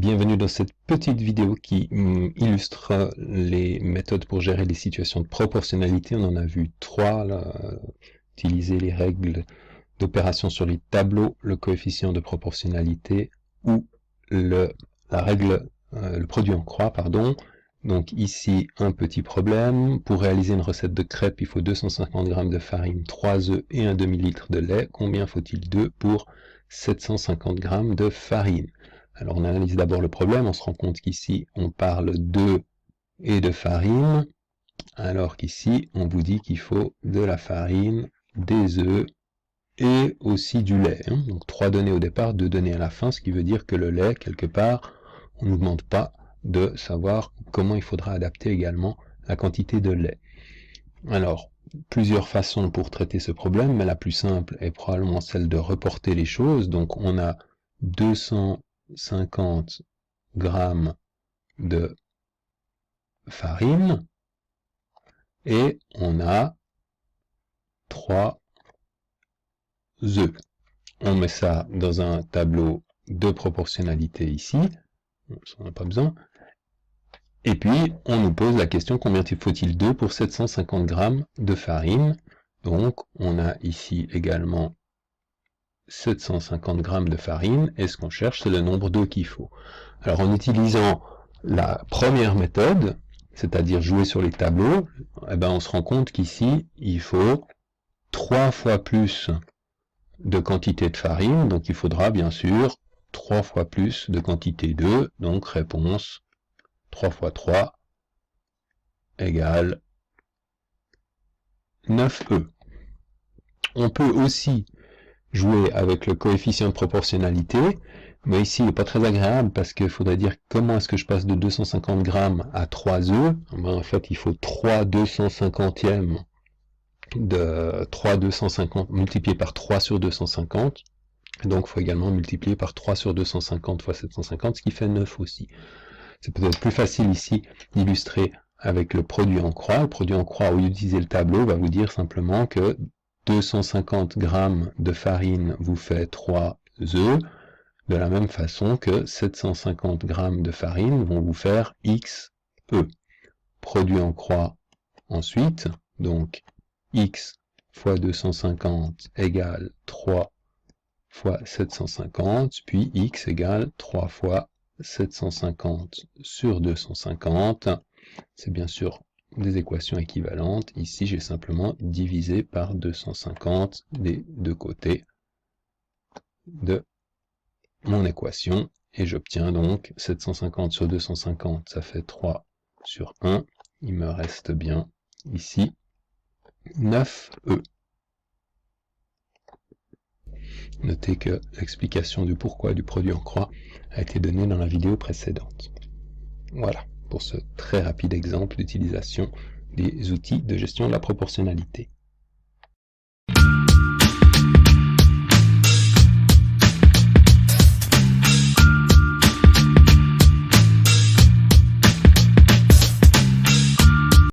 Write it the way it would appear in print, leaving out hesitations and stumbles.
Bienvenue dans cette petite vidéo qui illustre les méthodes pour gérer les situations de proportionnalité. On en a vu trois, là, utiliser les règles d'opération sur les tableaux, le coefficient de proportionnalité ou le produit en croix, pardon. Donc ici, un petit problème. Pour réaliser une recette de crêpes, il faut 250 g de farine, 3 œufs et un demi-litre de lait. Combien faut-il d'œufs pour 750 g de farine? Alors on analyse d'abord le problème, on se rend compte qu'ici on parle d'œufs et de farine, alors qu'ici on vous dit qu'il faut de la farine, des œufs et aussi du lait. Donc 3 données au départ, 2 données à la fin, ce qui veut dire que le lait, quelque part, on ne nous demande pas de savoir comment il faudra adapter également la quantité de lait. Alors, plusieurs façons pour traiter ce problème, mais la plus simple est probablement celle de reporter les choses. Donc on a 250 g de farine et on a 3 œufs. On met ça dans un tableau de proportionnalité ici, ça on n'a pas besoin, et puis on nous pose la question combien faut-il d'œufs pour 750 g de farine. Donc on a ici également 750 g de farine, et ce qu'on cherche, c'est le nombre d'œufs qu'il faut. Alors en utilisant la première méthode, c'est-à-dire jouer sur les tableaux, on se rend compte qu'ici, il faut 3 fois plus de quantité de farine, donc il faudra bien sûr 3 fois plus de quantité d'œufs, donc réponse 3 fois 3 égale 9 œufs. On peut aussi jouer avec le coefficient de proportionnalité, mais ici il n'est pas très agréable parce qu'il faudrait dire comment est-ce que je passe de 250 g à 3 œufs. En fait il faut 3 250e de 3 250 multiplié par 3 sur 250, donc il faut également multiplier par 3 sur 250 fois 750, ce qui fait 9 aussi. C'est peut-être plus facile ici d'illustrer avec le produit en croix. Le produit en croix, au lieu d'utiliser le tableau, va vous dire simplement que 250 g de farine vous fait 3 œufs, de la même façon que 750 g de farine vont vous faire X œufs. Produit en croix ensuite, donc X fois 250 égale 3 fois 750, puis X égale 3 fois 750 sur 250. C'est bien sûr des équations équivalentes. Ici, j'ai simplement divisé par 250 des deux côtés de mon équation, et j'obtiens donc 750 sur 250, ça fait 3 sur 1. Il me reste bien ici 9 œufs. Notez que l'explication du pourquoi du produit en croix a été donnée dans la vidéo précédente. Voilà, pour ce très rapide exemple d'utilisation des outils de gestion de la proportionnalité.